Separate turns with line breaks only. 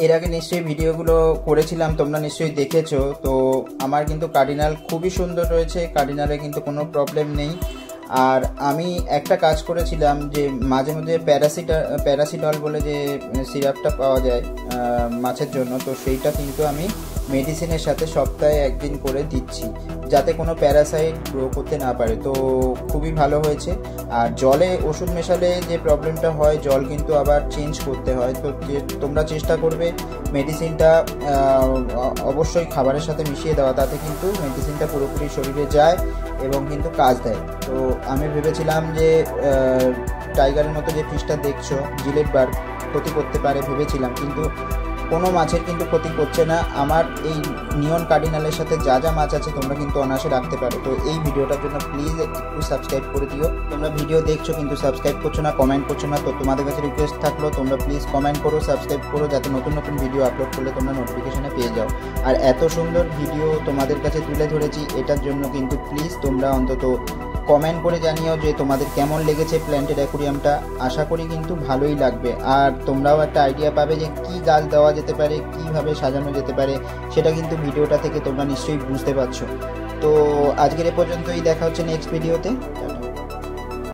এর আগে নিশ্চয়ই ভিডিওগুলো করেছিলাম, তোমরা নিশ্চয়ই দেখেছো। তো আমার কিন্তু কার্ডিনাল খুবই সুন্দর রয়েছে, কার্ডিনালে কিন্তু কোনো প্রবলেম নেই। আর আমি একটা কাজ করেছিলাম যে মাঝে মধ্যে প্যারাসিটল বলে যে সিরাপটা পাওয়া যায় মাছের জন্য, তো সেইটা কিন্তু আমি মেডিসিনের সাথে সপ্তাহে একদিন করে দিচ্ছি, যাতে কোনো প্যারাসাইট গ্রো করতে না পারে। তো খুবই ভালো হয়েছে। আর জলে ওষুধ মেশালে যে প্রবলেমটা হয়, জল কিন্তু আবার চেঞ্জ করতে হয়। তো তোমরা চেষ্টা করবে মেডিসিনটা অবশ্যই খাবারের সাথে মিশিয়ে দেওয়া, তাতে কিন্তু মেডিসিনটা পুরোপুরি শরীরে যায় এবং কিন্তু কাজ দেয়। তো আমি ভেবেছিলাম যে টাইগারের মতো যে ফিশটা দেখছো, জিলেট বার্গ, ক্ষতি করতে পারে ভেবেছিলাম, কিন্তু কোনো মাছের কিন্তু ক্ষতি করছে না। আমার এই নিয়ন কার্ডিনালের সাথে যা যা মাছ আছে তোমরা কিন্তু অনায়াসে রাখতে পারো। তো এই ভিডিওটার জন্য প্লিজ একটু সাবস্ক্রাইব করে দিও। তোমরা ভিডিও দেখছো কিন্তু সাবস্ক্রাইব করছো না, কমেন্ট করছো না। তো তোমাদের কাছে রিকোয়েস্ট থাকলো তোমরা প্লিজ কমেন্ট করো, সাবস্ক্রাইব করো, যাতে নতুন নতুন ভিডিও আপলোড করলে তোমরা নোটিফিকেশনে পেয়ে যাও। আর এত সুন্দর ভিডিও তোমাদের কাছে তুলে ধরেছি, এটার জন্য কিন্তু প্লিজ তোমরা অন্তত কমেন্ট করে জানিও যে তোমাদের কেমন লেগেছে প্ল্যান্টেড অ্যাকুরিয়ামটা। আশা করি কিন্তু ভালোই লাগবে। আর তোমরাও একটা আইডিয়া পাবে যে কী গাছ দেওয়া যেতে পারে, কীভাবে সাজানো যেতে পারে, সেটা কিন্তু ভিডিওটা থেকে তোমরা নিশ্চয়ই বুঝতে পারছো। তো আজকের এ পর্যন্তই, দেখা হচ্ছে নেক্সট ভিডিওতে।